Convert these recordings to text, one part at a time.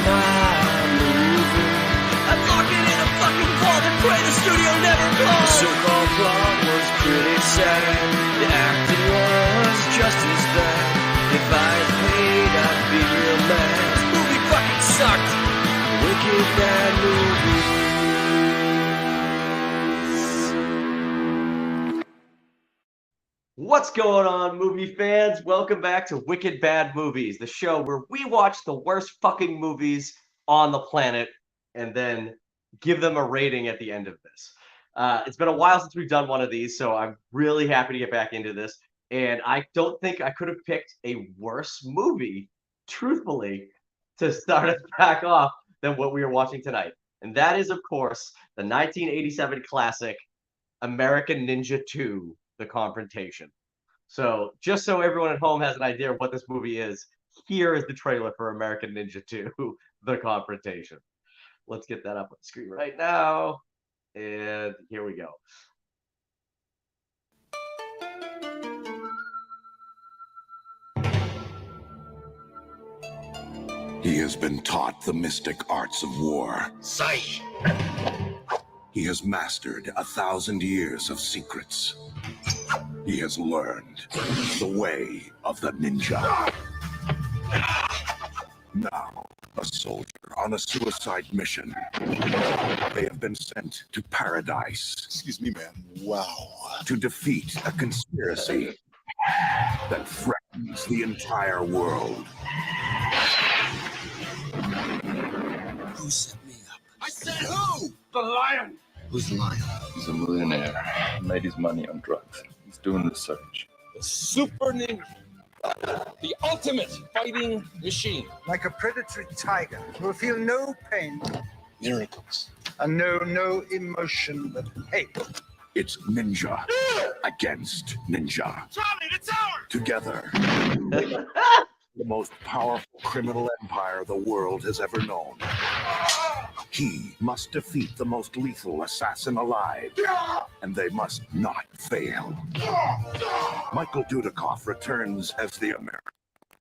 my movie. I'm talking in a fucking vault and pray the studio never calls. The so-called plot was pretty sad. The acting was just as bad. If I had paid, I'd be real mad. This movie fucking sucked. Wicked bad movie. What's going on, movie fans? Welcome back to Wicked Bad Movies, the show where we watch the worst fucking movies on the planet and then give them a rating at the end of this. It's been a while since we've done one of these, so I'm really happy to get back into this. And I don't think I could have picked a worse movie, truthfully, to start us back off than what we are watching tonight. And that is, of course, the 1987 classic American Ninja 2, The Confrontation. So just so everyone at home has an idea of what this movie is, here is the trailer for American Ninja 2, The Confrontation. Let's get that up on the screen right now. And here we go. He has been taught the mystic arts of war. Sight. He has mastered 1,000 years of secrets. He has learned the way of the ninja. Now, a soldier on a suicide mission. They have been sent to paradise. Excuse me, ma'am. Wow. To defeat a conspiracy that threatens the entire world. Who set me up? I said who? The lion. Who's the lion? He's a millionaire. Made his money on drugs. He's doing research. The super ninja. The ultimate fighting machine. Like a predatory tiger, will feel no pain Miracles. and know no emotion but hate. It's ninja against ninja. Charlie, the tower! Together, the most powerful criminal empire the world has ever known. He must defeat the most lethal assassin alive, and they must not fail. Michael Dudikoff returns as the American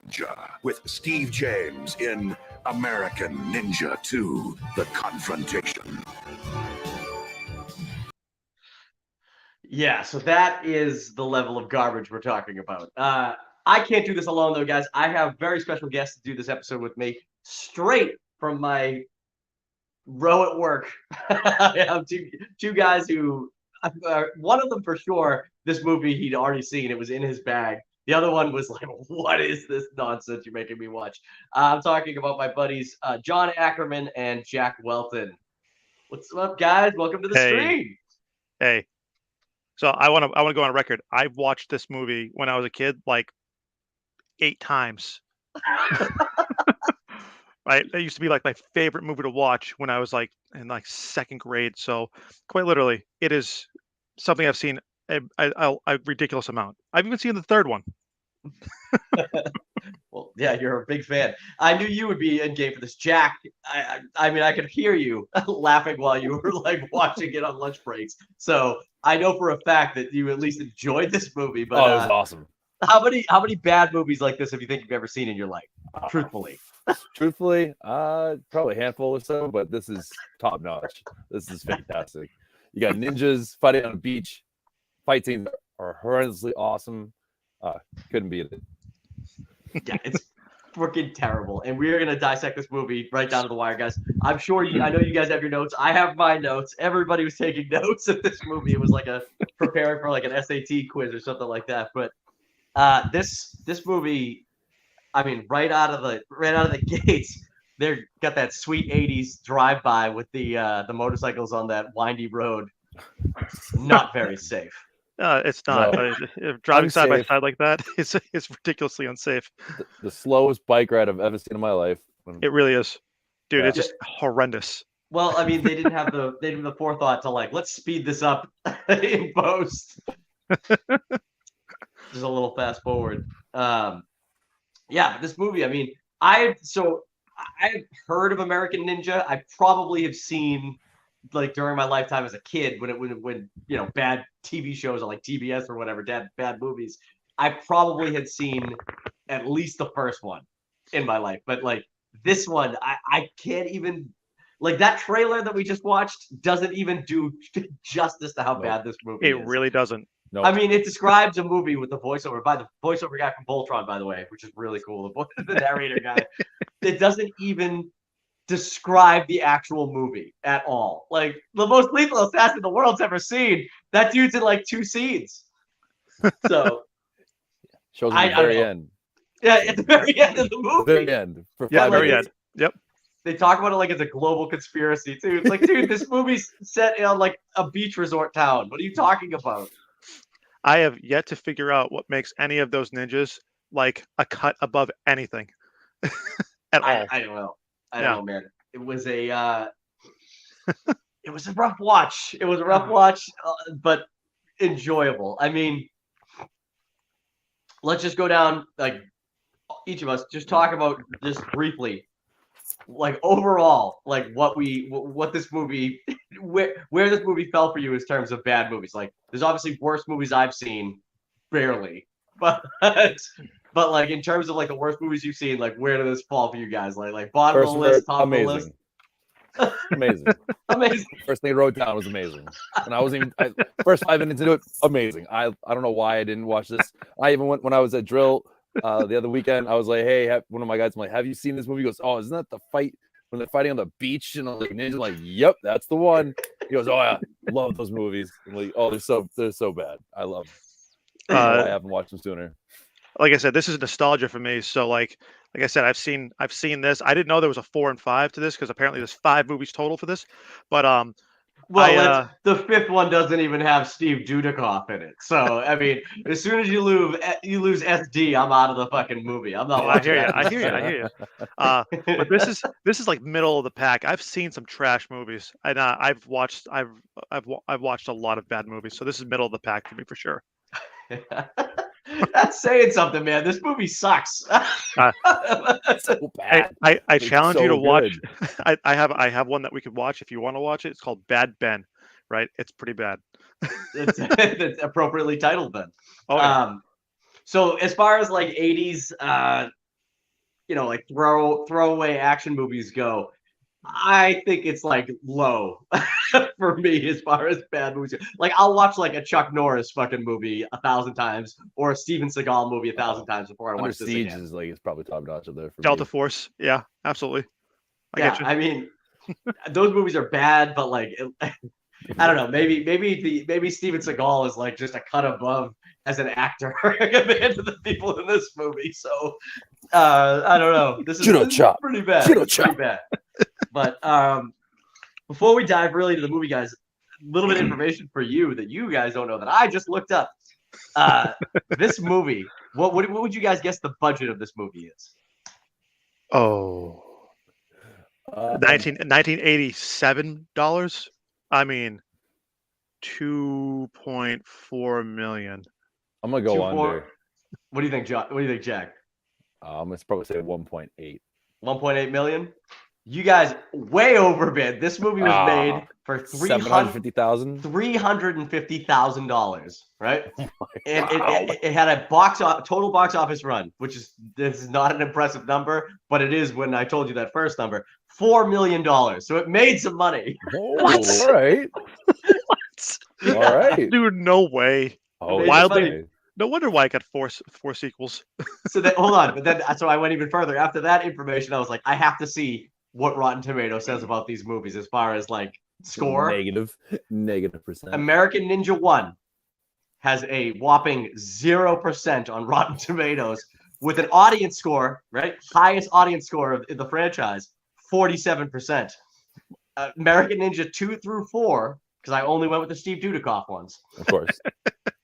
Ninja, with Steve James in American Ninja 2, The Confrontation. Yeah, so that is the level of garbage we're talking about. I can't do this alone, though, guys. I have very special guests to do this episode with me, straight from my row at work. I have two guys who, one of them for sure, this movie he'd already seen. It was in his bag. The other one was like, what is this nonsense you're making me watch? I'm talking about my buddies, John Ackerman and Jack Welton. What's up, guys? Welcome to the stream. Hey. So I want to go on record. I've watched this movie when I was a kid like 8 times. Right? It used to be like my favorite movie to watch when I was like in like 2nd grade. So quite literally, it is something I've seen a ridiculous amount. I've even seen the 3rd one. Well, yeah, you're a big fan. I knew you would be in game for this, Jack. I mean, I could hear you laughing while you were like watching it on lunch breaks. So I know for a fact that you at least enjoyed this movie. But it was awesome. How many bad movies like this have you think you've ever seen in your life? Truthfully. Truthfully, probably a handful or so, but this is top notch. This is fantastic. You got ninjas fighting on a beach. Fight scenes are horrendously awesome. Couldn't beat it. Yeah, it's freaking terrible. And we're going to dissect this movie right down to the wire, guys. I'm sure I know you guys have your notes. I have my notes. Everybody was taking notes of this movie. It was like preparing for like an SAT quiz or something like that. But this movie, I mean, right out of the gates, they've got that sweet 80s drive-by with the motorcycles on that windy road. Not very safe. It's not. No. Driving side by Unsafe. side like that is ridiculously unsafe. The slowest bike ride I've ever seen in my life. It really is, dude. Yeah. It's just horrendous. Well, I mean, they didn't have the forethought to like, let's speed this up in post. Just a little fast forward. Yeah, but this movie, I mean, I've heard of American Ninja. I probably have seen like during my lifetime as a kid when you know, bad TV shows on like TBS or whatever, bad movies. I probably had seen at least the first one in my life, but like this one, I can't even like that trailer that we just watched doesn't even do justice to how bad this movie is. It really doesn't. No, I mean, it describes a movie with the voiceover by the voiceover guy from Voltron, by the way, which is really cool. The narrator guy. It doesn't even describe the actual movie at all. Like the most lethal assassin the world's ever seen. That dude's in like 2 scenes. So shows at the very end. Yeah, at the very end of the movie. Very end. For Yeah, 5 very minutes. end. Yep. They talk about it like it's a global conspiracy too. It's like, dude, this movie's set in like a beach resort town. What are you talking about? I have yet to figure out what makes any of those ninjas like a cut above anything at all. I don't know. I don't know, man. It was a it was a rough watch. It was a rough watch, but enjoyable. I mean, let's just go down like each of us. Just talk about just briefly, like overall, like what this movie, where this movie fell for you in terms of bad movies. Like, there's obviously worse movies I've seen, barely, but like in terms of like the worst movies you've seen, like where does this fall for you guys? Like bottom of the list, top of the list. Amazing. Amazing. First thing I wrote down was amazing, and I wasn't even first 5 minutes into it. Amazing. I don't know why I didn't watch this. I even went when I was at drill the other weekend. I was like, hey, one of my guys, I'm like, have you seen this movie? He goes, oh, isn't that the fight when they're fighting on the beach? And I'm like, ninja, like, yep, that's the one. He goes, oh yeah, love those movies. I'm like, oh, they're so bad. I love them. I haven't watched them sooner. Like I said, this is nostalgia for me. So like I said, I've seen this. I didn't know there was a 4 and 5 to this because apparently there's 5 movies total for this. But well, the 5th one doesn't even have Steve Dudikoff in it. So I mean, as soon as you lose SD, I'm out of the fucking movie. I'm not. I hear you. But this is like middle of the pack. I've seen some trash movies, and I've watched a lot of bad movies. So this is middle of the pack for me for sure. That's saying something, man. This movie sucks. So bad. I challenge you to watch. Good. I have one that we could watch if you want to watch it. It's called Bad Ben. Right? It's pretty bad. It's appropriately titled, Ben. Oh, yeah. So as far as like 80s, like throwaway action movies go, I think it's like low for me as far as bad movies. Like I'll watch like a Chuck Norris fucking movie 1,000 times or a Steven Seagal movie 1,000 times before I Under watch this Siege again. is like it's probably top notch up there for Delta me. Force. Yeah, absolutely. I mean, those movies are bad, but like I don't know. Maybe Steven Seagal is like just a cut above as an actor compared to the people in this movie. So I don't know. This is pretty bad. Pretty bad. But before we dive really into the movie, guys, a little bit of information for you that you guys don't know that I just looked up. This movie, what would you guys guess the budget of this movie is? Oh. $1987. I mean, 2.4 million. I'm gonna go under. What do you think, John? What do you think, Jack? Let's probably say 1.8. 1.8 million. You guys way overbid. This movie was made for $350,000, right? And it had a total box office run, which is this is not an impressive number, but it is when I told you that first number, $4 million. So it made some money. What? All right. Yeah. All right, dude. No way. Oh, wildly. No wonder why I got four sequels. So then, hold on, but then so I went even further. After that information, I was like, I have to see what Rotten Tomatoes says about these movies as far as like score. Negative percent. American Ninja 1 has a whopping 0% on Rotten Tomatoes with an audience score, right? Highest audience score in the franchise, 47%. American Ninja 2 through 4, because I only went with the Steve Dudikoff ones. Of course.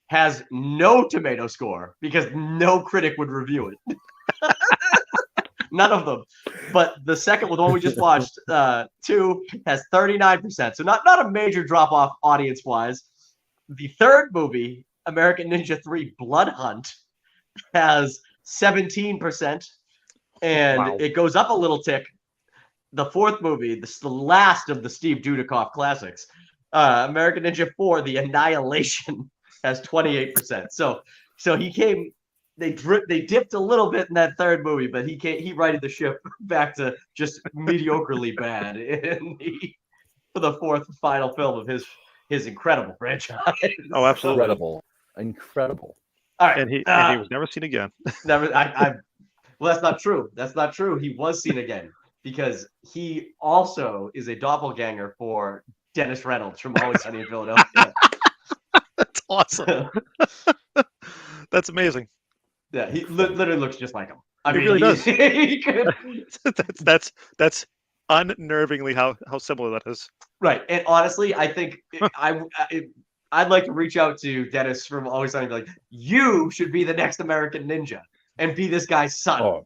Has no tomato score because no critic would review it. None of them. But the second one, the one we just watched, 2, has 39%. So not a major drop off audience wise. The third movie, American Ninja 3 Blood Hunt, has 17%. And it goes up a little tick. The fourth movie, this is the last of the Steve Dudikoff classics, American Ninja 4, The Annihilation, has 28%. So he came they dipped a little bit in that third movie, but he righted the ship back to just mediocrely bad for the fourth and final film of his incredible franchise. Oh, absolutely. Incredible. All right, And he was never seen again. never. Well, that's not true. That's not true. He was seen again because he also is a doppelganger for Dennis Reynolds from Always Sunny in Philadelphia. That's awesome. That's amazing. Yeah, he literally looks just like him. I He mean, really does. he could, That's unnervingly how similar that is. right. And honestly, I think I'd like to reach out to Dennis from Always Sunny and be like, you should be the next American Ninja and be this guy's son. Oh,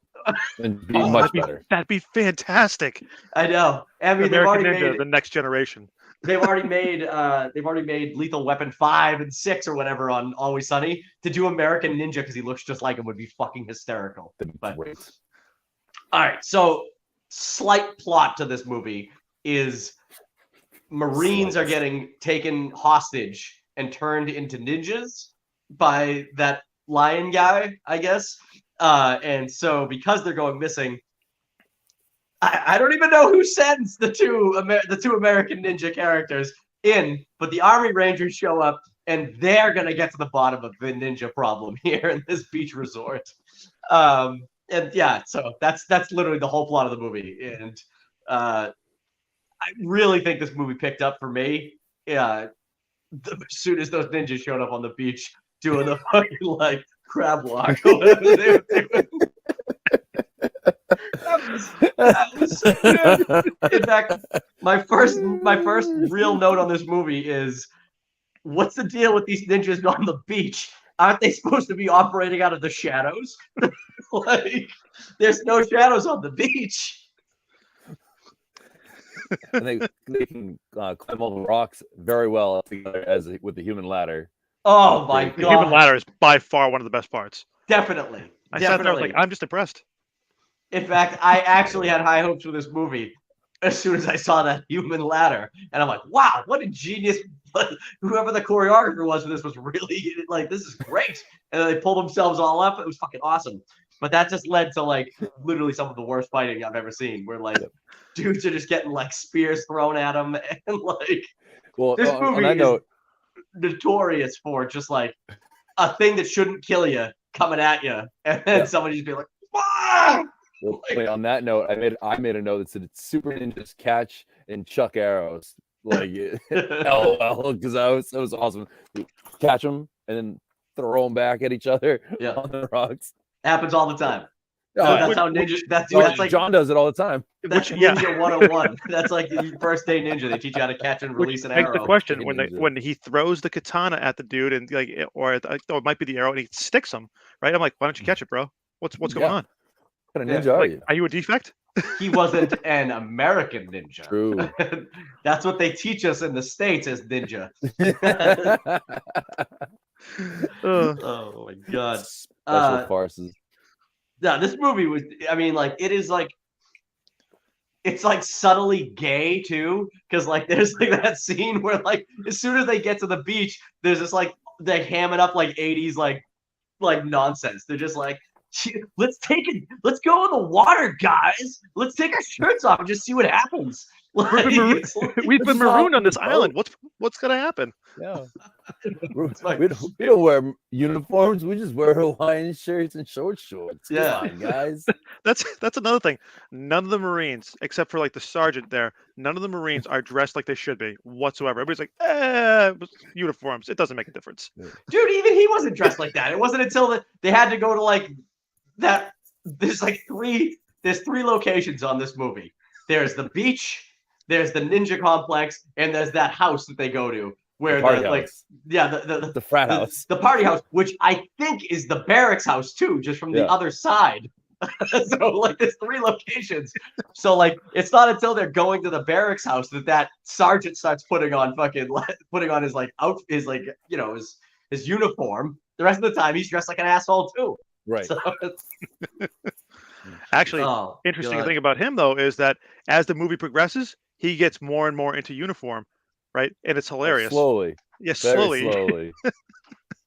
and be much better. That'd be fantastic. I know. I mean, American Ninja, the next generation. they've already made Lethal Weapon 5 and 6 or whatever on Always Sunny. To do American Ninja because he looks just like him would be fucking hysterical. But, Great. all right, so slight plot to this movie is Marines are getting taken hostage and turned into ninjas by that lion guy, I guess. And so because they're going missing, I don't even know who sends the two American ninja characters in, but the Army Rangers show up and they're gonna get to the bottom of the ninja problem here in this beach resort. And yeah, so that's literally the whole plot of the movie. And I really think this movie picked up for me. As soon as those ninjas showed up on the beach doing the fucking like crab walk or whatever they were doing. That was so good. In fact, my first real note on this movie is, what's the deal with these ninjas on the beach? Aren't they supposed to be operating out of the shadows? Like, there's no shadows on the beach. And they can climb all the rocks very well together with the human ladder. Oh my god! The human ladder is by far one of the best parts. Definitely. I sat there, I was like, I'm just impressed. In fact, I actually had high hopes for this movie as soon as I saw that human ladder. And I'm like, wow, what a genius. Whoever the choreographer was for this was really like, this is great. And then they pulled themselves all up. It was fucking awesome. But that just led to like literally some of the worst fighting I've ever seen, where like dudes are just getting like spears thrown at them. And like, this movie is notorious for just like a thing that shouldn't kill you coming at you. And then somebody just be like, ah! Well, on that note, I made a note that said super ninjas catch and chuck arrows, like LOL, because that was awesome. Catch them and then throw them back at each other on the rocks. Happens all the time. That's how ninja. That's like John does it all the time. That's Ninja 101. That's like the first day ninja. They teach you how to catch and release an arrow. The question when he throws the katana at the dude and like, or it might be the arrow and he sticks him, right? I'm like, why don't you catch it, bro? What's going on? What kind of ninja are you? Are you a defect? He wasn't an American ninja. True. That's what they teach us in the States as ninja. Oh my god. Special farces. Yeah, this movie was, I mean, like, it's like subtly gay too, because like there's like that scene where like as soon as they get to the beach, there's this like they hamming up like 80s like nonsense. They're just like, let's go in the water, guys. Let's take our shirts off and just see what happens. Like, we've been marooned on this island. What's gonna happen? Yeah, we don't wear uniforms. We just wear Hawaiian shirts and short shorts. Come on, guys. That's another thing. None of the Marines, except for like the sergeant there, none of the Marines are dressed like they should be whatsoever. Everybody's like, uniforms. It doesn't make a difference. Dude, even he wasn't dressed like that. It wasn't until they had to go to like that. There's three locations on this movie. There's the beach, there's the ninja complex, and there's that house that they go to where the frat house, the party house, which I think is the barracks house too, just from the other side. So like there's three locations. So like it's not until they're going to the barracks house that sergeant starts putting on his like his uniform. The rest of the time he's dressed like an asshole too. Right. So, actually, interesting thing about him though is that as the movie progresses, he gets more and more into uniform, right? And it's hilarious. Slowly. Yes, Very slowly.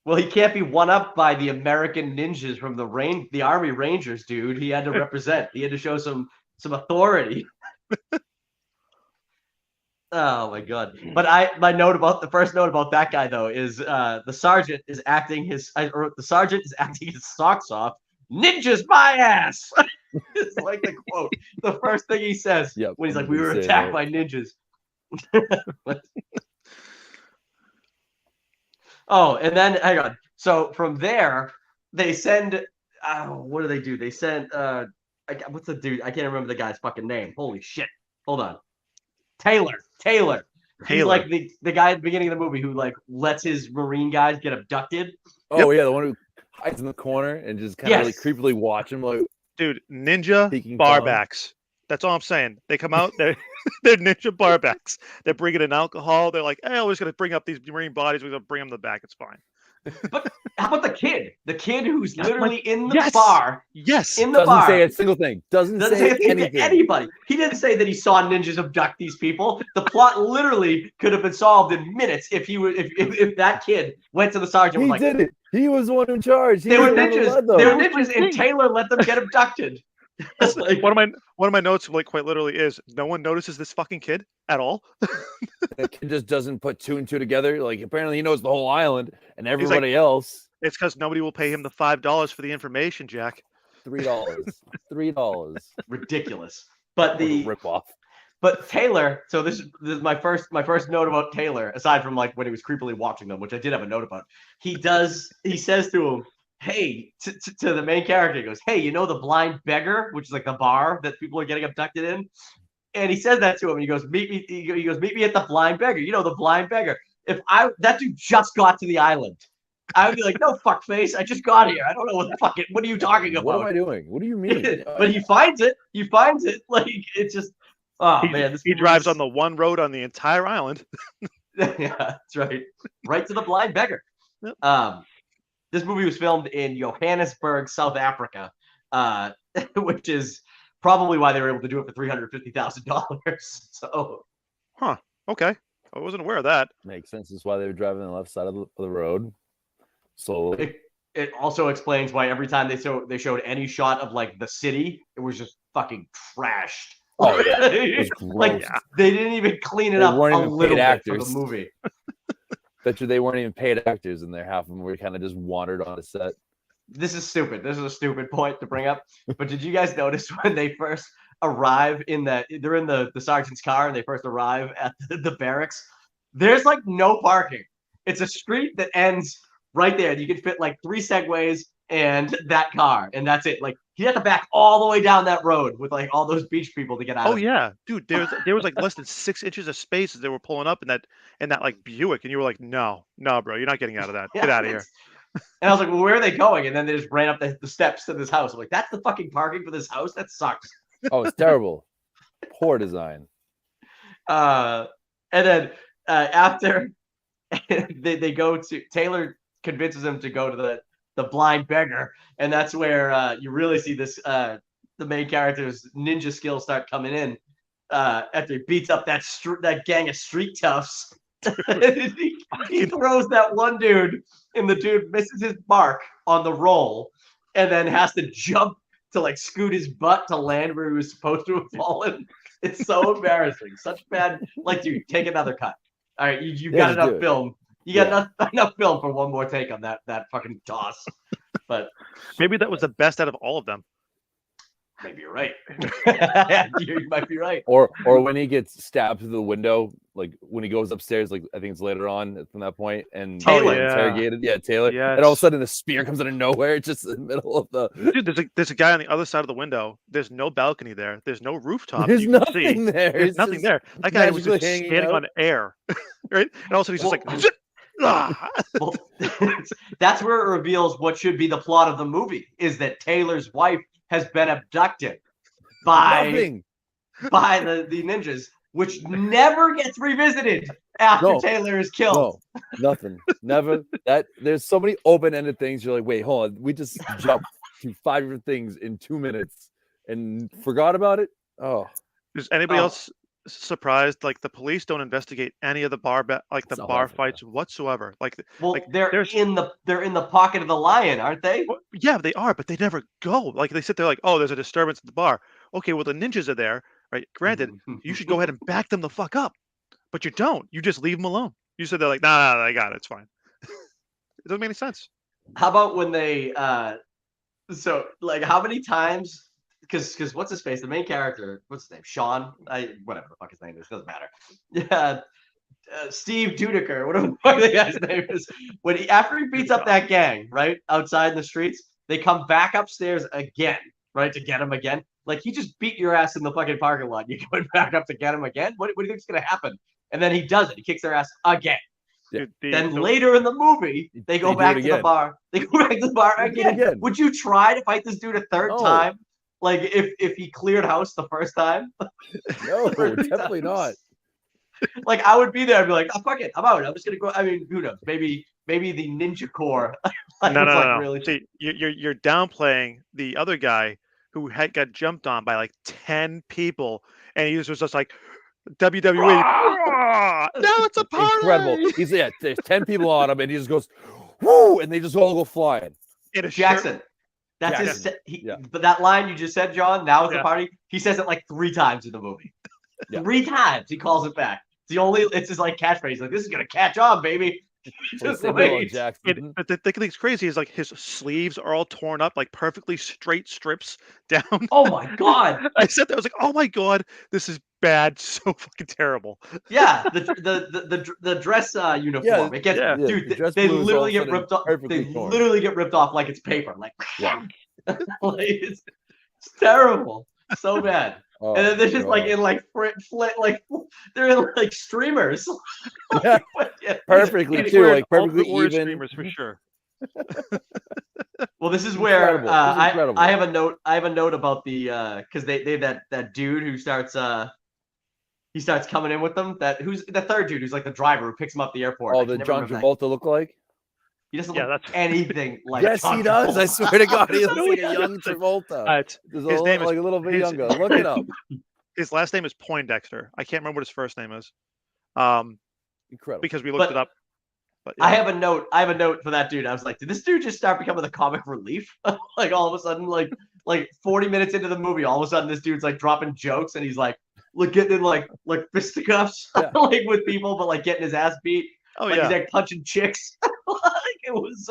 Well, he can't be one up by the American ninjas from the Army Rangers, dude. He had to represent. He had to show some authority. Oh my god! But the first note about that guy though is the sergeant is acting his socks off. Ninjas my ass. It's like the quote. The first thing he says when he's like, "We were attacked by ninjas." Oh, and then hang on. So from there, they send. What do they do? They send. What's the dude? I can't remember the guy's fucking name. Holy shit! Hold on. Taylor. He's like the guy at the beginning of the movie who like lets his Marine guys get abducted. Oh yeah, the one who hides in the corner and just kind of really creepily watch him, like, dude, ninja barbacks. That's all I'm saying. They come out, they're ninja barbacks. They're bringing in alcohol. They're like, hey, we're just gonna bring up these Marine bodies. We're gonna bring them to the back. It's fine. But how about the kid? The kid who's literally in the bar. Yes. In the doesn't bar. say a single thing. Doesn't say anything to anybody. He didn't say that he saw ninjas abduct these people. The plot literally could have been solved in minutes if that kid went to the sergeant. He was did it. He was the one in charge. They were ninjas. They were ninjas, and Taylor let them get abducted. Like, one of my notes, like, quite literally, is no one notices this fucking kid at all. The kid just doesn't put two and two together. Like, apparently he knows the whole island, and everybody else. It's because nobody will pay him the $5 for the information, Jack. $3. Ridiculous. But the rip off. But Taylor, so this is my first note about Taylor, aside from like when he was creepily watching them, which I did have a note about. He says to him, hey, to the main character, he goes, hey, you know the Blind Beggar, which is like the bar that people are getting abducted in? And he says that to him. He goes, meet me at the Blind Beggar. You know the Blind Beggar. That dude just got to the island, I would be like, no, fuckface, I just got here. I don't know what are you talking about? What am I doing? What do you mean? But he finds it. Like, it's just, man. He drives on the one road on the entire island. Yeah, that's right. Right to the Blind Beggar. Yep. This movie was filmed in Johannesburg, South Africa, which is probably why they were able to do it for $350,000. So, okay, I wasn't aware of that. Makes sense. That's why they were driving on the left side of the road. Slowly. It also explains why every time they showed any shot of like the city, it was just fucking trashed. Oh yeah, it was like they didn't even clean it up a little bit for the movie. Bet you they weren't even paid actors, and half of them were kind of just wandered on the set. This is stupid. This is a stupid point to bring up. But did you guys notice when they first arrive they're in the sergeant's car and they first arrive at the barracks? There's like no parking. It's a street that ends right there. You can fit like 3 Segways and that car, and that's it. Like you have to back all the way down that road with like all those beach people to get out. Oh yeah, dude. There was like less than 6 inches of space as they were pulling up in that like Buick, and you were like, no, bro, you're not getting out of that. Get out of here. And I was like, well, where are they going? And then they just ran up the steps to this house. I'm like, that's the fucking parking for this house? That sucks. Oh, it's terrible. Poor design. And then after they go to Taylor convinces him to go to the Blind Beggar, and that's where you really see this the main character's ninja skills start coming in after he beats up that gang of street toughs. he throws that one dude, and the dude misses his mark on the roll, and then has to jump to like scoot his butt to land where he was supposed to have fallen. It's so embarrassing. Such bad. Like, dude, take another cut. All right, you've got enough film. You got enough film for one more take on that fucking toss. But maybe that was the best out of all of them. Maybe you're right. You might be right. Or when he gets stabbed through the window, like when he goes upstairs, like I think it's later on from that point, and Taylor interrogated. Yeah, Taylor. Yes. And all of a sudden, a spear comes out of nowhere, just in the middle of the. Dude, there's a guy on the other side of the window. There's no balcony there. There's no rooftop. There's nothing there. There's nothing there. That guy was just standing on air, right? And also he's just like. Well, that's where it reveals what should be the plot of the movie: is that Taylor's wife has been abducted by the ninjas, which never gets revisited after Taylor is killed. No, nothing. Never. There's so many open-ended things. You're like, wait, hold on. We just jumped to 5 different things in 2 minutes and forgot about it. Oh. Does anybody else surprised. Like the police don't investigate any of the bar South bar Africa. fights whatsoever. Well, like they're there's in the pocket of the lion, aren't they? well, yeah, they are, but they never go. Like they sit there like, oh, there's a disturbance at the bar. Okay, well the ninjas are there, right? Granted, you should go ahead and back them the fuck up, but you don't. You just leave them alone. You said they're like, nah, I got it. It's fine. It doesn't make any sense. How about when they so like how many times because what's his face? The main character, what's his name? Sean? Whatever the fuck his name is, doesn't matter. Yeah. Steve Dudiker, whatever the fuck the guy's name is. When after he beats up that gang, right? Outside in the streets, they come back upstairs again, right? To get him again. Like he just beat your ass in the fucking parking lot. You're going back up to get him again? What do you think's gonna happen? And then he does it. He kicks their ass again. Yeah. Then later in the movie, they go back to the bar. They go back to the bar again. Would you try to fight this dude a third time? Like if he cleared house the first time? No, definitely not. Like I would be there. I'd be like, oh, fuck it, I'm out. I'm just gonna go. I mean, who knows? Maybe the Ninja Corps. No. Really... See, you're downplaying the other guy who got jumped on by like 10 people, and he was just like WWE. No, it's a party. Incredible. There's 10 people on him, and he just goes, whoo, and they just all go flying. Jackson. That's his. But that line you just said, John. Now it's a party. He says it like 3 times in the movie. 3 times he calls it back. It's his like catchphrase. Like this is gonna catch on, baby. Just wait. But the thing that's crazy is like his sleeves are all torn up, like perfectly straight strips down. Oh my god! I said that. I was like, oh my god, this is bad, so fucking terrible. Yeah, the dress uniform. Yeah, it gets dude. They literally get ripped off. They literally get ripped off like it's paper. Like, like it's terrible. So bad. Oh, and then they're just like in like like they're in like streamers. Perfectly too, like perfectly even streamers for sure. Well, this is where I have a note. I have a note about the because they have that dude who starts he starts coming in with them. Who's the third dude who's like the driver who picks him up at the airport. Oh, the John Travolta look like. He doesn't look anything like. Yes, John he does. Travolta. I swear to God, he looks like a young Travolta. His name is like a little bit younger. Look it up. His last name is Poindexter. I can't remember what his first name is. Incredible. Because we looked it up. But, I have a note. I have a note for that dude. I was like, did this dude just start becoming the comic relief? Like all of a sudden, like 40 minutes into the movie, all of a sudden this dude's like dropping jokes and he's like getting in like fisticuffs like with people, but like getting his ass beat. Oh he's like punching chicks. Like it was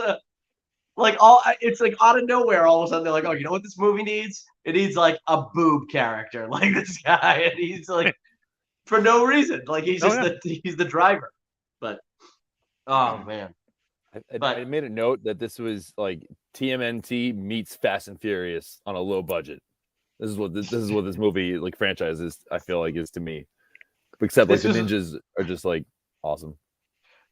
like it's like out of nowhere. All of a sudden they're like, oh, you know what this movie needs? It needs like a boob character, like this guy, and he's like for no reason, like he's just he's the driver. But oh man, I made a note that this was like TMNT meets Fast and Furious on a low budget. This is what this movie like franchise is. I feel like is to me, except like the ninjas are just like awesome.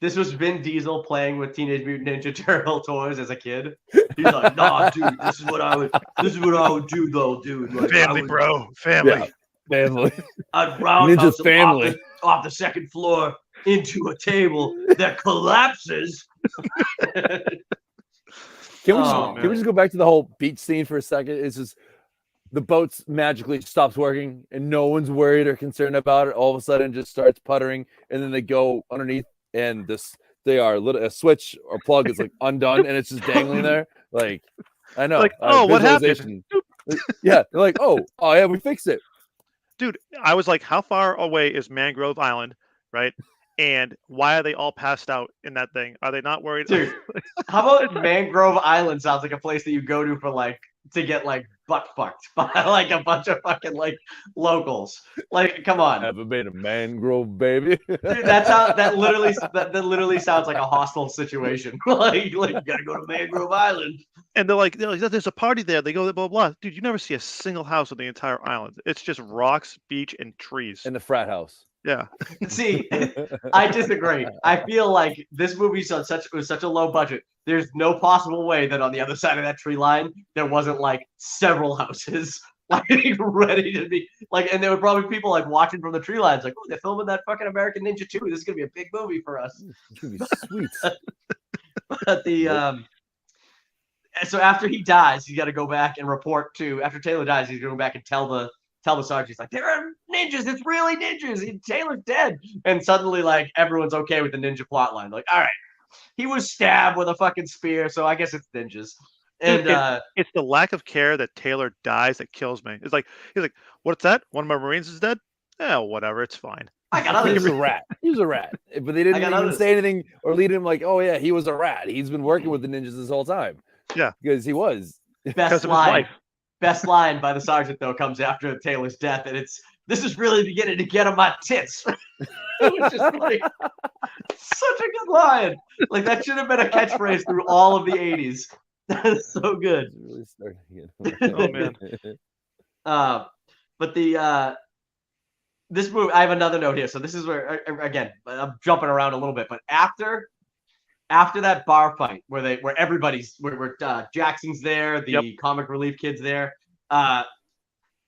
This was Vin Diesel playing with Teenage Mutant Ninja Turtle toys as a kid. He's like, nah, dude, this is what I would do though, dude. Like, family, bro. Family. Yeah, family. I'd roundhouse him off the second floor into a table that collapses. Can we just go back to the whole beach scene for a second? It's just the boat magically stops working and no one's worried or concerned about it. All of a sudden, it just starts puttering, and then they go underneath. And a switch or plug is like undone and it's just dangling there. Like I know. Like, what happened? Yeah, they're like, oh yeah, we fixed it. Dude, I was like, how far away is Mangrove Island, right? And why are they all passed out in that thing? Are they not worried? Dude, how about Mangrove Island sounds like a place that you go to for like to get like butt fucked by like a bunch of fucking like locals. Like, come on. Haven't been a mangrove, baby. Dude, that literally sounds like a hostile situation. like you gotta go to Mangrove Island. And they're like, there's a party there. They go blah blah. Dude, you never see a single house on the entire island. It's just rocks, beach, and trees. And the frat house. Yeah. See, I disagree. I feel like this movie's on such a low budget. There's no possible way that on the other side of that tree line there wasn't like several houses like ready to be like, and there were probably people like watching from the tree lines, like, oh, they're filming that fucking American Ninja 2. This is gonna be a big movie for us. It's gonna be sweet. But the so after he dies, he's got to go back and report to. After Taylor dies, he's going to go back and tell tell the sergeant, he's like, there are ninjas. It's really ninjas. Taylor's dead. And suddenly, like, everyone's okay with the ninja plotline. Like, all right, he was stabbed with a fucking spear, so I guess it's ninjas. And Dude, it's the lack of care that Taylor dies that kills me. It's like he's like, "What's that? One of my Marines is dead? Yeah, whatever, it's fine." I got He others. was a rat. He was a rat. But they didn't even say anything or lead him like, oh yeah, he was a rat. He's been working with the ninjas this whole time. Yeah, because he was. Best line. Best line by the sergeant though comes after Taylor's death, and this is really beginning to get on my tits. Which is like such a good line. Like that should have been a catchphrase through all of the 80s. That is so good. Really starting again. Oh man. But this movie, I have another note here. So this is where again I'm jumping around a little bit, but after that bar fight where Jackson's there, the comic relief kid's there,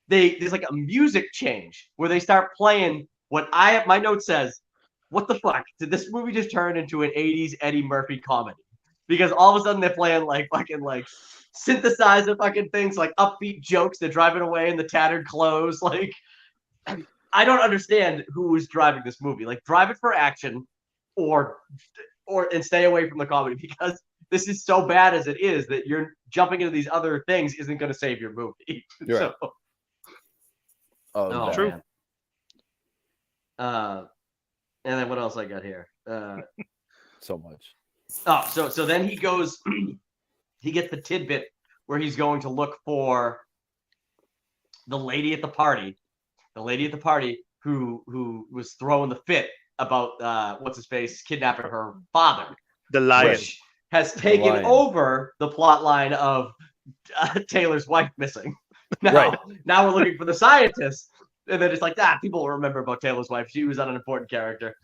there's like a music change where they start playing my note says, what the fuck did this movie just turn into an 80s Eddie Murphy comedy? Because all of a sudden they're playing like fucking like synthesizer fucking things, like upbeat jokes. They're driving away in the tattered clothes. Like, I don't understand who was driving this movie. Like, drive it for action, and stay away from the comedy, because this is so bad as it is that you're jumping into these other things isn't going to save your movie. Right. Oh, true. And then what else I got here? So much. Oh, so then he goes, he gets the tidbit where he's going to look for the lady at the party who was throwing the fit about what's his face kidnapping her father. The lion. Which has taken over the plot line of Taylor's wife missing. Now we're looking for the scientist. And then it's like, people will remember about Taylor's wife. She was an important character.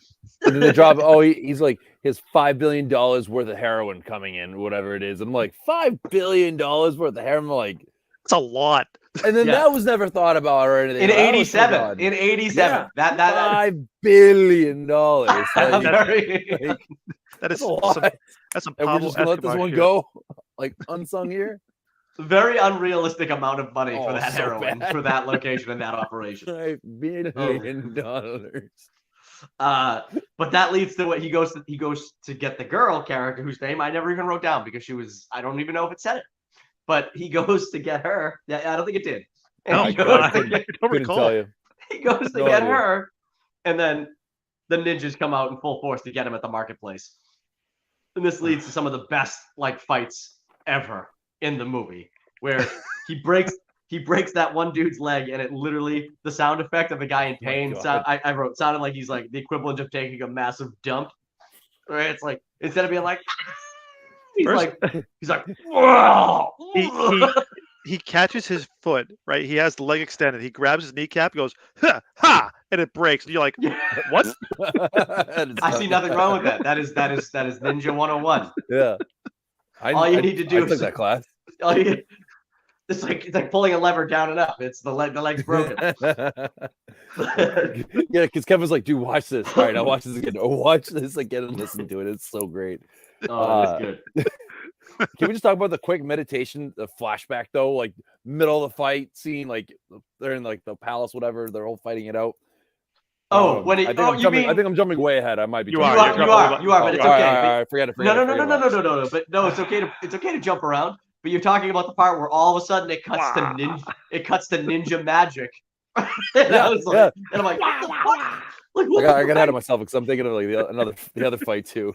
And then they drop, he's like, his $5 billion worth of heroin coming in, whatever it is. I'm like, $5 billion worth of heroin? I'm like, it's a lot. And then that was never thought about or anything. In 87. In 87. Yeah. That $5 billion. Like, that is a lot. That's some and we're just gonna let this one go, like unsung here. Very unrealistic amount of money for that heroin, for that location and that operation. $5 billion. But that leads to what he goes to get the girl character whose name I never even wrote down because I don't even know if it said it. But he goes to get her. Yeah, I don't think it did. And I don't recall. He goes to get her, and then the ninjas come out in full force to get him at the marketplace. And this leads to some of the best fights ever in the movie, where he breaks that one dude's leg, and it literally, the sound effect of the guy in pain I wrote sounded like he's like the equivalent of taking a massive dump. Where it's like, instead of being like, he's like, whoa! He catches his foot, right? He has the leg extended. He grabs his kneecap, goes, ha, ha, and it breaks. And you're like, what? I see nothing wrong with that. That is Ninja 101. Yeah. All you need to do is is that class. It's like pulling a lever down and up. It's the leg's broken. Yeah, because Kevin's like, dude, watch this. All right, I'll watch this again. Oh, watch this again and listen to it. It's so great. Oh, that's good. Can we just talk about the quick meditation, the flashback though, like middle of the fight scene, like they're in like the palace, whatever, they're all fighting it out. Oh, when it, I think I'm jumping way ahead. I might be. You are, but it's okay. Forget it. No. But no, it's okay to jump around. But you're talking about the part where all of a sudden it cuts to ninja. It cuts to ninja magic. And and I'm like, what? I got ahead of myself because I'm thinking of like the other fight too.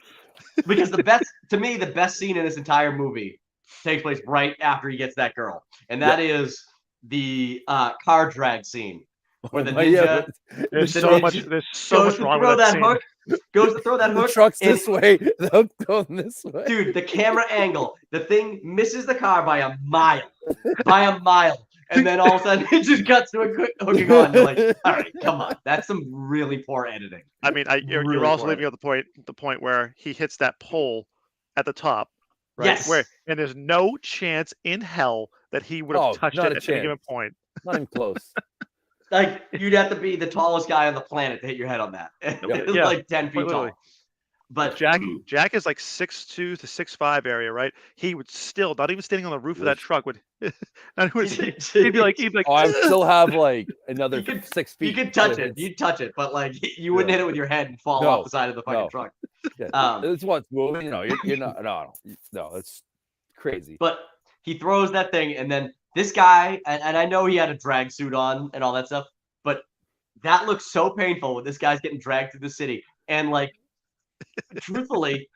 Because the best scene in this entire movie takes place right after he gets that girl, and that is the car drag scene where the ninja there's so much wrong with that scene. Goes to throw that hook. The truck's this way, the hook going this way. Dude, the camera angle, the thing misses the car by a mile, and then all of a sudden it just cuts to a quick hooking on. You're like, all right, come on, that's some really poor editing. I mean, you're also leaving out the point where he hits that pole at the top, right? Yes. And there's no chance in hell that he would have touched it at any given point. Not even close. Like, you'd have to be the tallest guy on the planet to hit your head on that. It's like 10 feet tall. But Jack is like 6'2" to 6'5" area, right? He would still, not even standing on the roof of that truck, would he'd be like, Oh, I would still have like another you could, 6 feet. You could touch to it. hit. You'd touch it, but like you wouldn't hit it with your head and fall off the side of the fucking truck. Yeah, it's what's moving. You're not. No, it's crazy. But he throws that thing, and then this guy, and I know he had a drag suit on and all that stuff, but that looks so painful when this guy's getting dragged through the city, and like, truthfully,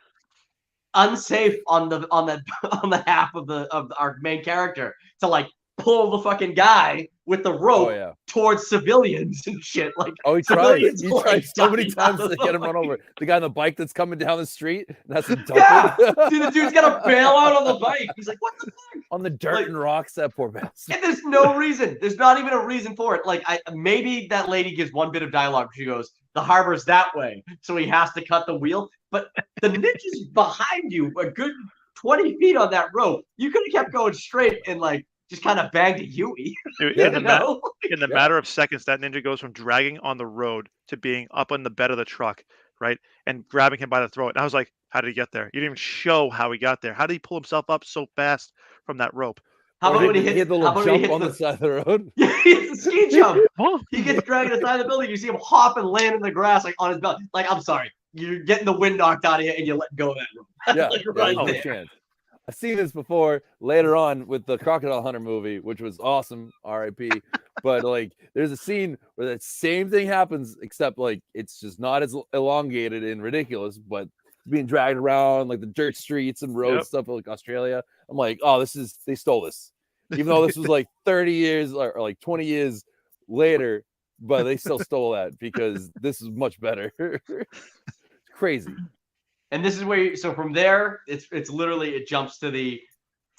unsafe on the half of our main character to like pull the fucking guy with the rope towards civilians and shit. Like, he tried. He tried so many times to get him run over. The guy on the bike that's coming down the street, and that's a dump it. Dude, the dude's got to bail out on the bike. He's like, what the fuck? On the dirt and rocks, that poor bastard. And there's no reason. There's not even a reason for it. Like, maybe that lady gives one bit of dialogue. She goes, the harbor's that way, so he has to cut the wheel. But the ninja's behind you a good 20 feet on that rope. You could have kept going straight and like just kind of banged a Huey. In the matter of seconds, that ninja goes from dragging on the road to being up on the bed of the truck, right? And grabbing him by the throat. And I was like, how did he get there? You didn't even show how he got there. How did he pull himself up so fast from that rope? How about when he hit the little jump on the side of the road? Yeah, he hits the ski jump. He gets dragged to the side of the building. You see him hop and land in the grass like on his belly. Like, I'm sorry. You're getting the wind knocked out of you and you let go of that rope. Yeah, like no chance. I've seen this before later on with the Crocodile Hunter movie, which was awesome, R.I.P. But like, there's a scene where that same thing happens, except like it's just not as elongated and ridiculous, but being dragged around like the dirt streets and road stuff like Australia. I'm like, oh, they stole this, even though this was like 30 years or like 20 years later, but they still stole that because this is much better. Crazy. And this is where so from there it's literally it jumps to the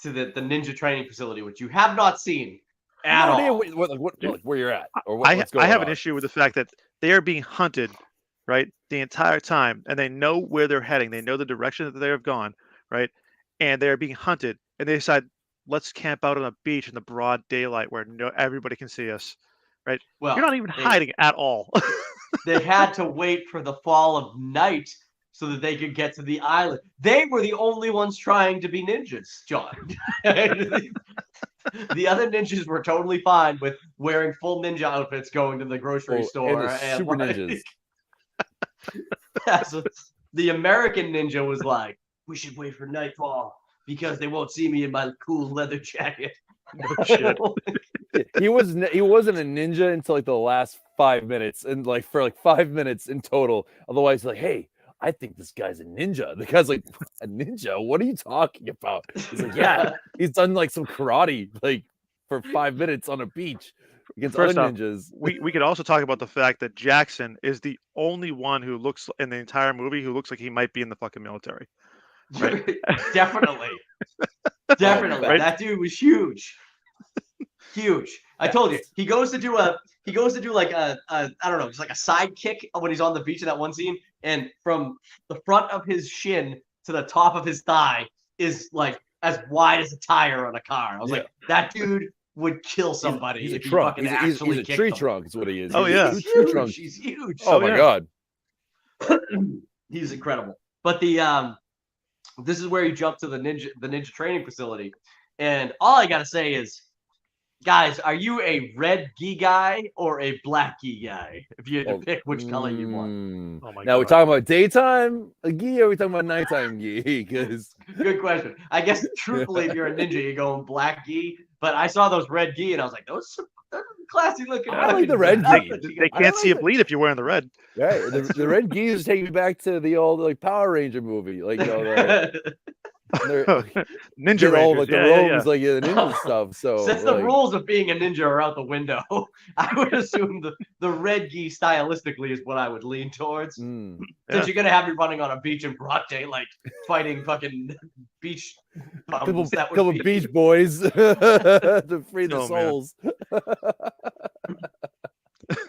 ninja training facility, which you have not seen at all. Where you're at or what's going on. I have an issue with the fact that they are being hunted, right, the entire time, and they know where they're heading. They know the direction that they have gone, right, and they're being hunted, and they decide, let's camp out on a beach in the broad daylight where everybody can see us, right? Well, you're not even hiding at all. They had to wait for the fall of night so that they could get to the island. They were the only ones trying to be ninjas, John. The other ninjas were totally fine with wearing full ninja outfits, going to the grocery store. And super ninjas. Yeah, so the American ninja was like, we should wait for nightfall because they won't see me in my cool leather jacket. No shit. He wasn't a ninja until like the last 5 minutes, and like for like 5 minutes in total. Otherwise, like, hey, I think this guy's a ninja. The guy's like, a ninja? What are you talking about? He's like, yeah, he's done like some karate like for 5 minutes on a beach against other ninjas. We could also talk about the fact that Jackson is the only one who looks in the entire movie who looks like he might be in the fucking military. Right? Definitely. Right? That dude was huge. Huge. I told you. He goes to do like a I don't know, just like a side kick when he's on the beach in that one scene, and from the front of his shin to the top of his thigh is like as wide as a tire on a car. I was like, that dude would kill somebody. He's a if trunk. He he's a tree trunk is what he is. Oh yeah. He's huge. Oh my god. He's incredible. But the this is where you jump to the ninja training facility. And all I gotta say is, guys, are you a red gi guy or a black gi guy? If you had to pick which color you want. Oh my now God. we're talking about daytime gi or are we talking about nighttime gi? Because good question. I guess truthfully, if you're a ninja, you're going black gi. But I saw those red gi and I was like, those are classy looking. I like the red gi. They can't see it bleed if you're wearing the red. Right. The red gi is taking me back to the old like Power Ranger movie, like ninja all Rangers. like the robes, like the ninja stuff. So since the rules of being a ninja are out the window, I would assume the red gi stylistically is what I would lean towards. Since you're gonna have me running on a beach in broad daylight, fighting fucking beach bums, couple beach boys to free the souls.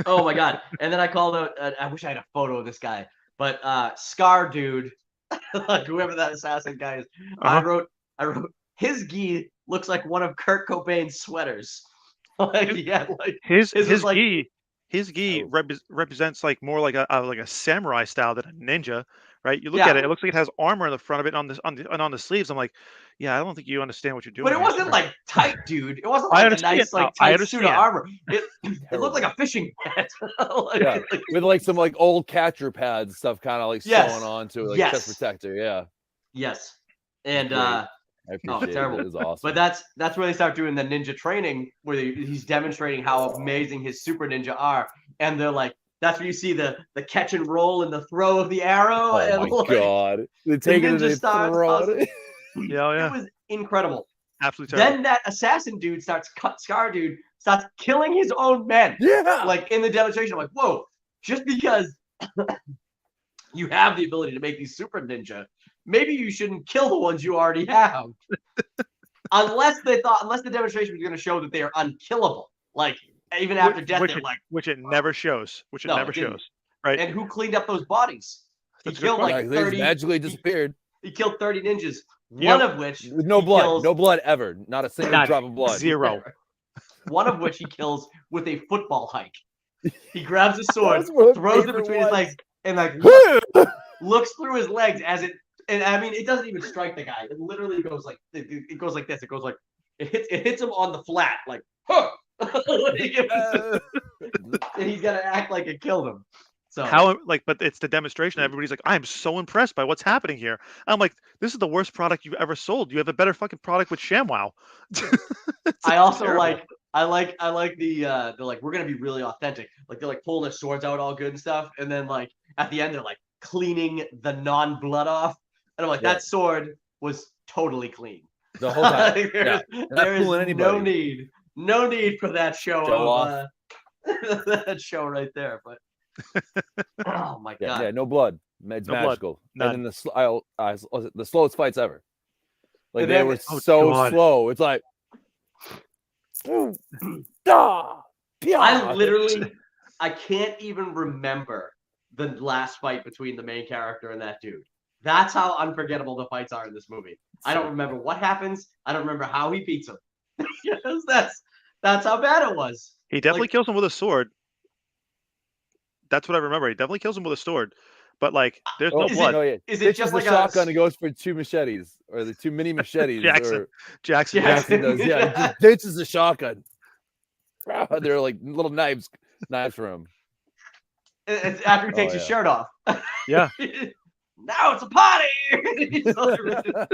Oh my god! And then I called out. I wish I had a photo of this guy, but Scar Dude, like whoever that assassin guy is. I wrote his gi looks like one of Kurt Cobain's sweaters. Like his gi represents like more like a samurai style than a ninja, right? You look at it; it looks like it has armor in the front of it, on the sleeves. I'm like, yeah, I don't think you understand what you're doing. But it here, wasn't sir." like tight, dude. It wasn't I like a understand. nice, like I tight suit of understand. armor. It looked like a fishing net. Yeah, with like some like old catcher pads stuff, kind of like Yes. sewn onto it, like Yes. chest protector. Yeah, Yes. And great. I appreciate terrible. it. It was awesome. But that's where they start doing the ninja training, where he's demonstrating how amazing his super ninja are, and they're like, that's where you see the catch and roll and the throw of the arrow. Oh and my like, god, they take it and ninja they stars. throw it. Yeah, It was incredible. absolutely terrible. Then that assassin dude Scar dude starts killing his own men. Yeah, Like in the demonstration, I'm like, whoa, just because you have the ability to make these super ninja, maybe you shouldn't kill the ones you already have. unless the demonstration was going to show that they are unkillable. Like even after death, they're like, which it never shows. Which it No, never it didn't. shows. Right? and who cleaned up those bodies? He That's a good killed point. like they 30. magically disappeared. He killed 30 ninjas. You One know- of which With no he blood, kills- no blood ever, not a single None. drop of blood. Zero. One of which he kills with a football hike. He grabs his sword, That's my throws it favorite between his ones. legs, and like looks through his legs as it. And I mean, it doesn't even strike the guy. It literally goes like it goes like this. It goes like it hits him on the flat, like huh. and he's got to act like it killed him. So But it's the demonstration. Everybody's like, I'm so impressed by what's happening here. I'm like, this is the worst product you've ever sold. You have a better fucking product with ShamWow. I also terrible. I like the they're like, we're gonna be really authentic. Like they're like pulling their swords out all good and stuff, and then like at the end they're like cleaning the non-blood off, and I'm like, Yeah. that sword was totally clean. The whole time. Like, Yeah. there is fooling no anybody. need for that show Show of that show right there. But oh my god, Yeah, no blood. It's No blood. magical. None. And then the slowest fights ever. Like And they then- were Oh, so God. slow. It's like I literally I can't even remember the last fight between the main character and that dude. That's how unforgettable the fights are in this movie. I don't remember what happens. I don't remember how he beats him. Yes, that's how bad it was. He definitely Like- kills him with a sword. That's what I remember. He definitely kills him with a sword. But like, there's no Is it- blood. No, yeah. Is it Ditches just the like shotgun a and goes for 2 machetes or the 2 mini machetes? Jackson. Or Jackson. Jackson does. Yeah, he just ditches the shotgun. They're like little knives for him. it's after he takes his yeah. shirt off? Yeah. Now it's a party. He's so ridiculous.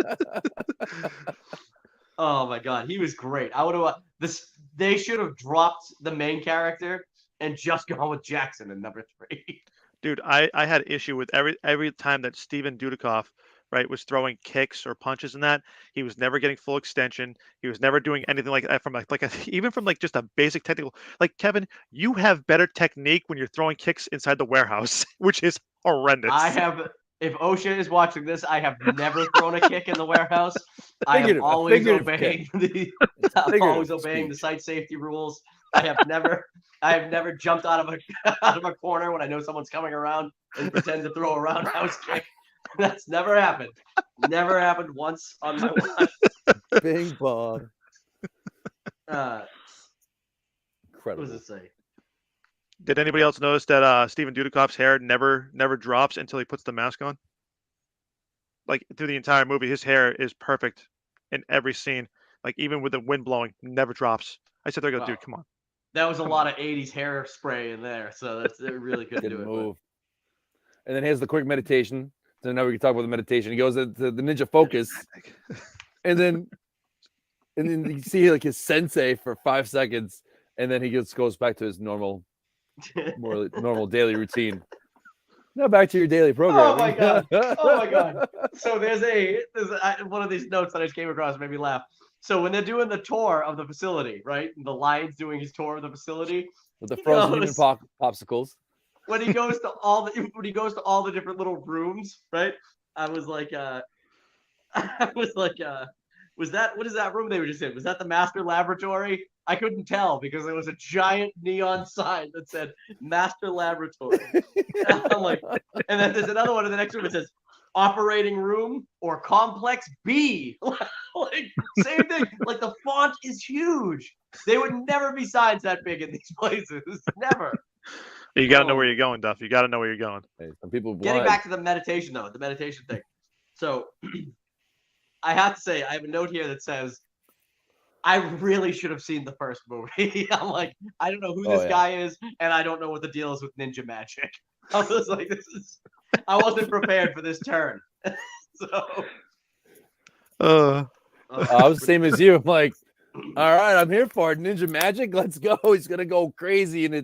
Oh my god, he was great. I would have this. They should have dropped the main character and just gone with Jackson in number 3. Dude, I had issue with every time that Steven Dudikoff, right, was throwing kicks or punches in that. He was never getting full extension. He was never doing anything like that from even from like just a basic technical. Like Kevin, you have better technique when you're throwing kicks inside the warehouse, which is horrendous. I have. If OSHA is watching this, I have never thrown a kick in the warehouse. I am Figurative- a always figurative obeying Figurative the speech. site safety rules. I have never jumped out of a corner when I know someone's coming around and pretend to throw a roundhouse kick. That's never happened. Never happened once on my watch. Bing bong. What Incredible. does it say? Did anybody else notice that Steven Dudikoff's hair never drops until he puts the mask on? Like through the entire movie, his hair is perfect in every scene. Like even with the wind blowing, never drops. I sit there and go, Wow. dude, come on. That was a lot of 80s hairspray in there, so that's it really couldn't Good do it. move. And then here's the quick meditation. So now we can talk about the meditation. He goes into the ninja focus, and then you see like his sensei for 5 seconds, and then he just goes back to his normal daily routine. Now back to your daily program. Oh my god! Oh my god! So there's one of these notes that I just came across made me laugh. So when they're doing the tour of the facility, right? The lion's doing his tour of the facility. With the frozen human goes- popsicles. When he goes to all the different little rooms, right? I was like, was that what is that room they were just in? Was that the master laboratory? I couldn't tell because there was a giant neon sign that said Master Laboratory. I'm like, and then there's another one in the next room that says operating room or complex B. Like same thing. Like the font is huge. They would never be signs that big in these places. Never. You got to know where you're going, Duff. You got to know where you're going. Hey, some people Getting blind. back to the meditation though, the meditation thing. So I have to say, I have a note here that says, I really should have seen the first movie. I'm like, I don't know who this guy is, and I don't know what the deal is with ninja magic. I was like, I wasn't prepared for this turn. So I was the same as you. I'm like, all right, I'm here for it. Ninja magic, let's go. He's gonna go crazy, and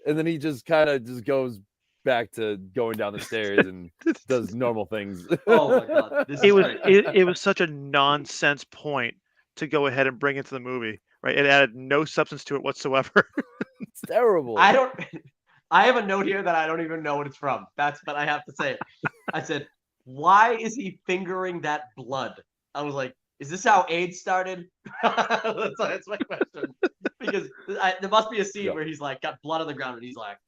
then he just kind of just goes back to going down the stairs and does normal things. Oh my god, it was such a nonsense point to go ahead and bring into the movie, right? It added no substance to it whatsoever. It's terrible. I have a note here that I don't even know what it's from. But I have to say it. I said, why is he fingering that blood? I was like, is this how AIDS started? That's my question. Because there must be a scene where he's like got blood on the ground and he's like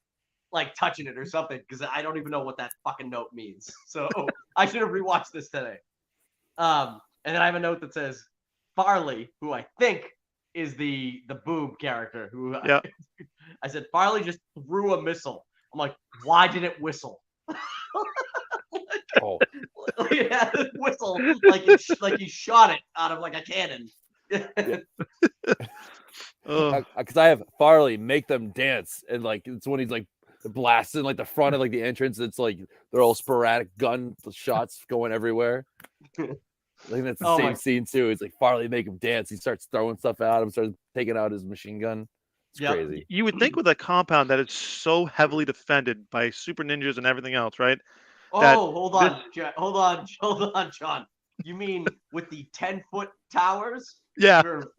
touching it or something, because I don't even know what that fucking note means. So I should have rewatched this today. And then I have a note that says Farley, who I think is the boob character, who I said Farley just threw a missile. I'm like, why did it whistle? Oh, yeah, whistle like he shot it out of like a cannon. Because I have Farley make them dance, and like it's when he's like blasting like the front of like the entrance. It's like they're all sporadic gun shots going everywhere. I think that's the same scene too. It's like Farley make him dance. He starts throwing stuff at him, starts taking out his machine gun. It's crazy. You would think with a compound that it's so heavily defended by super ninjas and everything else, right? Hold on, John. You mean with the 10-foot towers? Yeah. For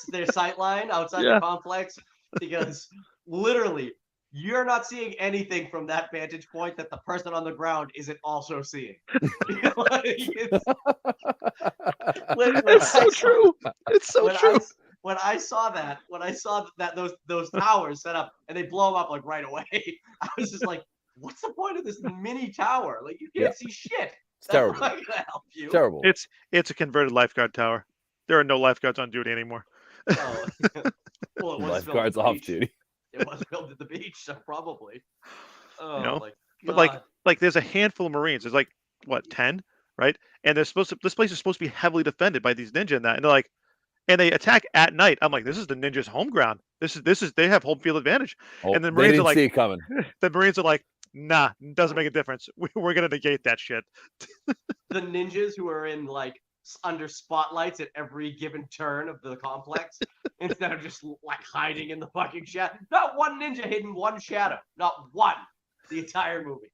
their sight line outside the complex? Because literally, you're not seeing anything from that vantage point that the person on the ground isn't also seeing. It's so true. It's so true. When I saw that those towers set up and they blow them up like right away, I was just like, what's the point of this mini tower? Like you can't see shit. It's terrible. Not gonna help you. Terrible. It's a converted lifeguard tower. There are no lifeguards on duty anymore. Oh. Well, it was lifeguards off duty. It was filmed at the beach, so probably. Oh, but like there's a handful of Marines. There's like what 10, right? And this place is supposed to be heavily defended by these ninja and that, and they're like, and they attack at night. I'm like, this is the ninjas' home ground. This is they have home field advantage. And the Marines are like, see it coming. The Marines are like, nah, it doesn't make a difference. We're gonna negate that shit. The ninjas who are in like under spotlights at every given turn of the complex, instead of just like hiding in the fucking shadow. Not one ninja hidden one shadow. Not one. The entire movie.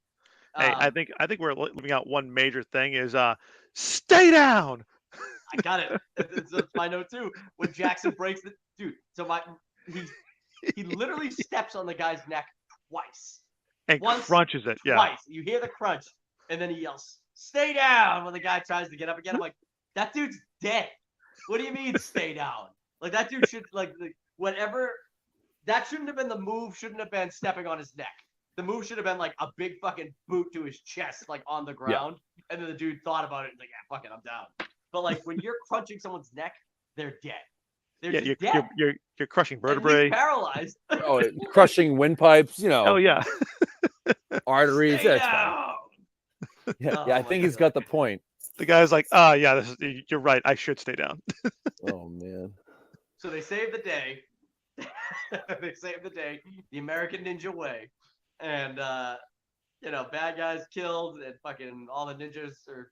Hey, I think we're leaving out one major thing is stay down. I got it. It's my note too. When Jackson breaks the dude, so he literally steps on the guy's neck twice. And crunches it. Yeah. Twice. You hear the crunch, and then he yells, "Stay down!" when the guy tries to get up again. I'm like, that dude's dead. What do you mean stay down? Like that dude should whatever. That shouldn't have been the move. Shouldn't have been stepping on his neck. The move should have been like a big fucking boot to his chest, like on the ground. Yeah. And then the dude thought about it and like, yeah, fuck it, I'm down. But like when you're crunching someone's neck, they're dead. They're just dead. You're crushing vertebrae. Paralyzed. Crushing windpipes. You know. Oh yeah. Arteries. Yeah, I think he's got the point. The guy's like, yeah, you're right. I should stay down. Oh man. So they save the day. They save the day the American Ninja way, and bad guys killed, and fucking all the ninjas are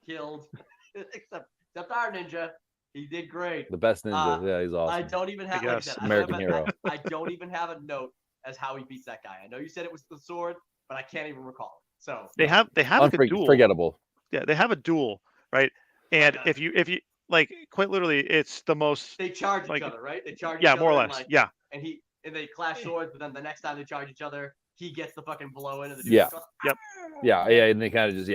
killed, except our ninja. He did great. The best ninja. Yeah, he's awesome. I don't even have like I said, American hero. I don't even have a note as how he beats that guy. I know you said it was the sword, but I can't even recall. So they have like a duel. Forgettable. Yeah, they have a duel, right? And if you like quite literally, it's the most. They charge each other, right? They charge. Each other more or less. And they clash swords, but then the next time they charge each other, he gets the fucking blow in. And the dude yep. Yeah, and they kind of just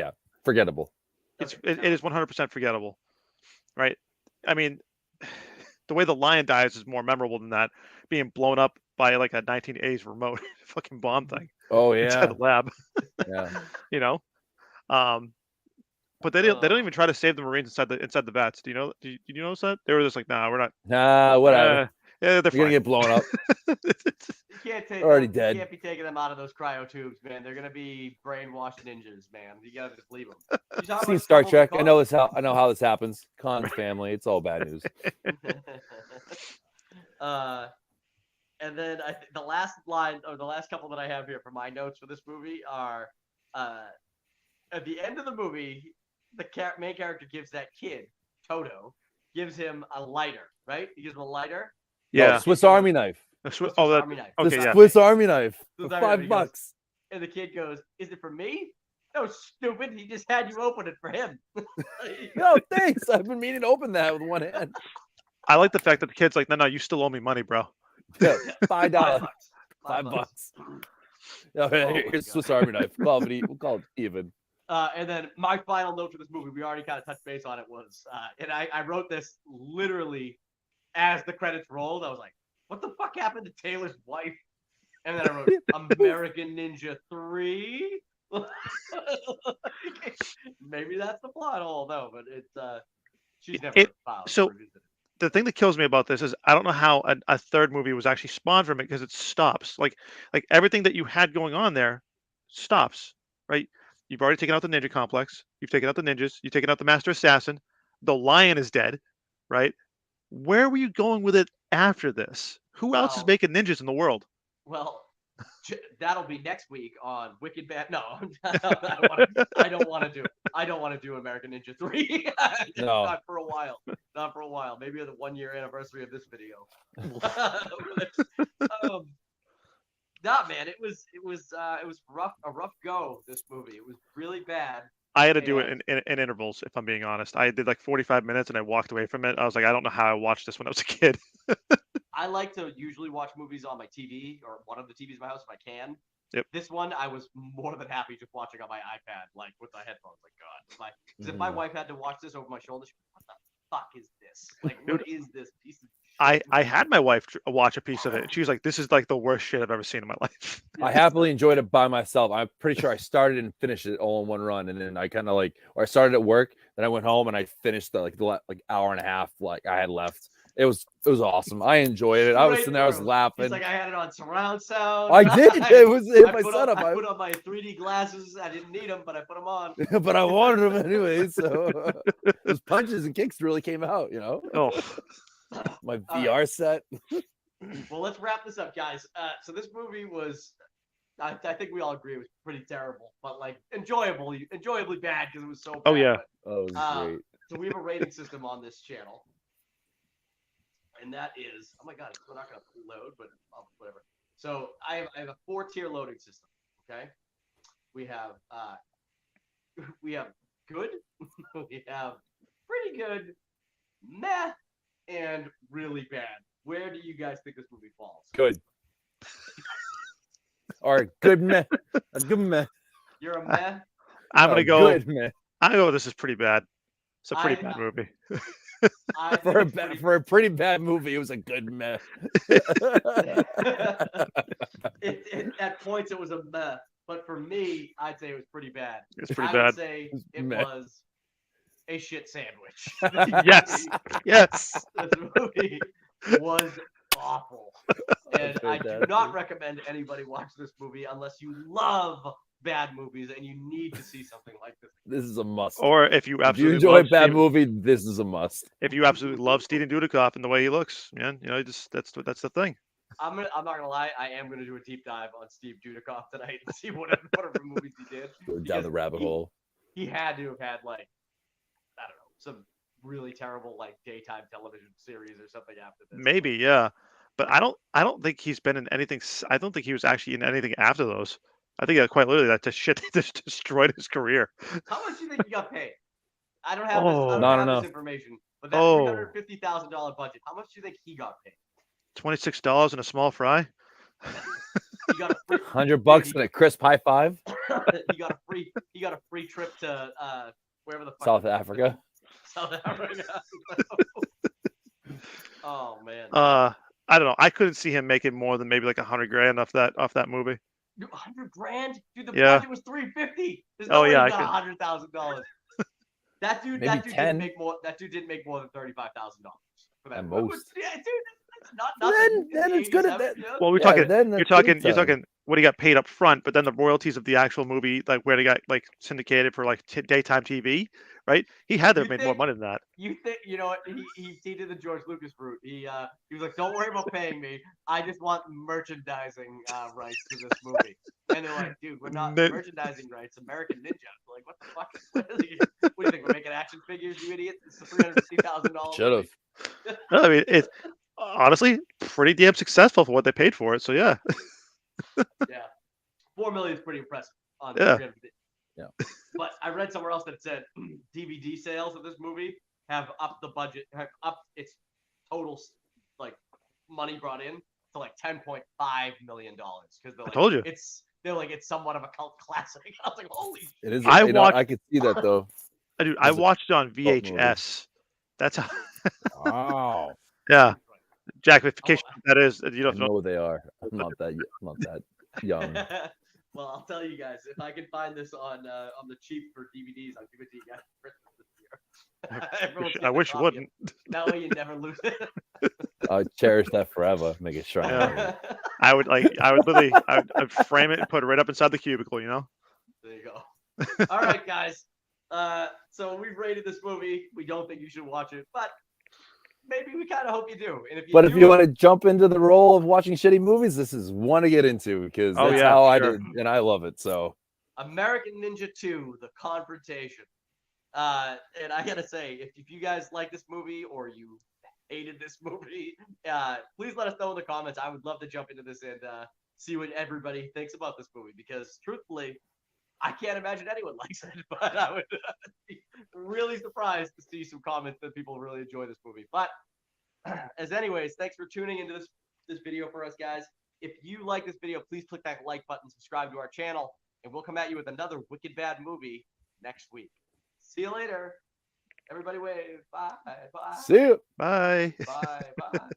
forgettable. It is 100% forgettable, right? I mean, the way the lion dies is more memorable than that being blown up by like a 1980s remote fucking bomb thing. Oh yeah, inside the lab. Yeah, but they don't even try to save the Marines inside the vets. Do you know? Did you notice that they were just like, nah, we're not. Nah, whatever. Yeah, they're You're gonna fine. get blown up. You can't take Already them, dead. You can't be taking them out of those cryo tubes, man. They're gonna be brainwashed ninjas, man. You gotta just leave them. You talk Seen about Star trouble Trek. that I know how this happens. Khan's family. It's all bad news. And then the last line, or the last couple that I have here for my notes for this movie are, at the end of the movie, the main character gives that kid, Toto, gives him a lighter, right? He gives him a lighter. Yeah. Oh, Swiss Army knife. The Swiss that, Army knife. okay, The yeah. Swiss Army knife for Swiss Army knife, he goes- $5. And the kid goes, "Is it for me?" No, stupid. He just had you open it for him. No, thanks. I've been meaning to open that with one hand. I like the fact that the kid's like, no, you still owe me money, bro. Yeah, $5. $5. $5. Okay, here's Swiss Army knife. We'll call it even. And then my final note for this movie, we already kind of touched base on it, was, and I wrote this literally as the credits rolled. I was like, what the fuck happened to Taylor's wife? And then I wrote American Ninja 3. Maybe that's the plot hole, though, but it's she's never filed. So the thing that kills me about this is I don't know how a third movie was actually spawned from it, because it stops. Like everything that you had going on there stops, right? You've already taken out the ninja complex. You've taken out the ninjas. You've taken out the master assassin. The lion is dead, right? Where were you going with it after this? Who else is making ninjas in the world? Well, that'll be next week on Wicked Bad. No, I don't want to do American Ninja 3. No. Not for a while. Not for a while. Maybe on the 1-year anniversary of this video. Nah, man, it was rough, a rough go. This movie, it was really bad. I had to do it in intervals, if I'm being honest. I did like 45 minutes and I walked away from it. I was like, I don't know how I watched this when I was a kid. I like to usually watch movies on my TV, or one of the TVs in my house if I can. Yep. This one, I was more than happy just watching on my iPad, like with the headphones. Like, God, because if my wife had to watch this over my shoulder, she'd be like, what the fuck is this? Like, what is this piece of shit? I had my wife watch a piece of it. She was like, this is like the worst shit I've ever seen in my life. I happily enjoyed it by myself. I'm pretty sure I started and finished it all in one run, and then I kind of or I started at work, then I went home and I finished the hour and a half I had left. It was awesome. I enjoyed it. I was sitting there, I was laughing. It's like I had it on surround sound. I did. It was my setup. I put on my 3D glasses. I didn't need them, but I put them on. But I wanted them anyway. So those punches and kicks really came out. Oh, my VR set. Well, let's wrap this up, guys. So this movie was, I think we all agree, it was pretty terrible, but enjoyably bad because it was so bad. Oh yeah. Oh, it was great. So we have a rating system on this channel. And that is, oh my God, it's not going to load, but whatever. So I have a 4-tier loading system. Okay, we have good, we have pretty good, meh, and really bad. Where do you guys think this movie falls? Good. All right, good meh. A good meh. You're a meh. I'm gonna go. Good meh. I go. This is pretty bad. It's a pretty bad movie. For a pretty bad movie, it was a good meh. At points, it was a meh. But for me, I'd say it was pretty bad. It's pretty I bad. would say it was a shit sandwich. Yes. Yes. This movie was awful. And I do not recommend anybody watch this movie unless you love bad movies and you need to see something like this. This is a must. Or if you absolutely enjoy a love bad Steven, movie, this is a must. if you absolutely love Steven Dudikoff and the way he looks, man, that's the thing. I'm not gonna lie, I am gonna do a deep dive on Steve Dudikoff tonight and see whatever movies he did. Go down the rabbit hole. He had to have had I don't know, some really terrible daytime television series or something after this. Maybe, yeah, but I don't think he's been in anything. I don't think he was actually in anything after those. I think quite literally that shit just destroyed his career. How much do you think he got paid? I don't have this information, but that $350,000 budget, how much do you think he got paid? $26 and a small fry. He got a $100 and a crisp high five. He got a free trip to wherever the fuck South Africa. South Africa. Oh man. I don't know. I couldn't see him making more than maybe $100,000 off that movie. $100,000, dude. The Yeah. budget was $350,000. There's no way he got $100,000. That dude didn't make more. That dude didn't make more than $35,000 for that. At most. Yeah, dude, Not nothing. Then in it's the good 80s, at that. 70s, Well, we're Yeah, talking, then you're that's talking, big you're time. talking what he got paid up front, but then the royalties of the actual movie, like where they got like syndicated for like daytime TV, right? He had to have You made more think- money than that. You think you know what he did the George Lucas route. He was like, don't worry about paying me. I just want merchandising rights to this movie. And they're like, dude, we're not Nin- merchandising rights. American Ninja. We're like, what the fuck? What do you think? We're making action figures, you idiot? It's a $350,000. Should have. No, I mean, it's honestly pretty damn successful for what they paid for it. So yeah, Yeah, 4 million is pretty impressive on Yeah. 350. Yeah. But I read somewhere else that said DVD sales of this movie have upped the budget, have upped its total like money brought in to like $10.5 million because they're like, told you. it's somewhat of a cult classic. I was like, holy shit. It is. I You know, watched- I could see that though. Dude, I It's a watched it on cult movie. VHS. That's how. Wow. Yeah, Jackification. That is. You I don't know. know they are. I'm not that young. Well, I'll tell you guys, if I can find this on the cheap for DVDs, I'll give it to you guys for Christmas this year. Everyone's I getting a wish you copy of wouldn't. it. That way you never lose it. I cherish that forever. Make it shrine. Yeah. I would literally, I'd frame it and put it right up inside the cubicle. You know. There you go. All right, guys. So we've rated this movie. We don't think you should watch it, but maybe we kind of hope you do. And if you But do, if you want to jump into the role of watching shitty movies, this is one to get into because Oh, that's yeah, how I sure. did, and I love it. So American Ninja 2: The Confrontation. And I gotta say, if you guys like this movie or you hated this movie, please let us know in the comments. I would love to jump into this and see what everybody thinks about this movie because, truthfully, I can't imagine anyone likes it. But I would be really surprised to see some comments that people really enjoy this movie. But anyways, thanks for tuning into this video for us, guys. If you like this video, please click that like button, subscribe to our channel, and we'll come at you with another wicked bad movie next week. See you later. Everybody wave. Bye. Bye. see you. Bye. Bye. Bye.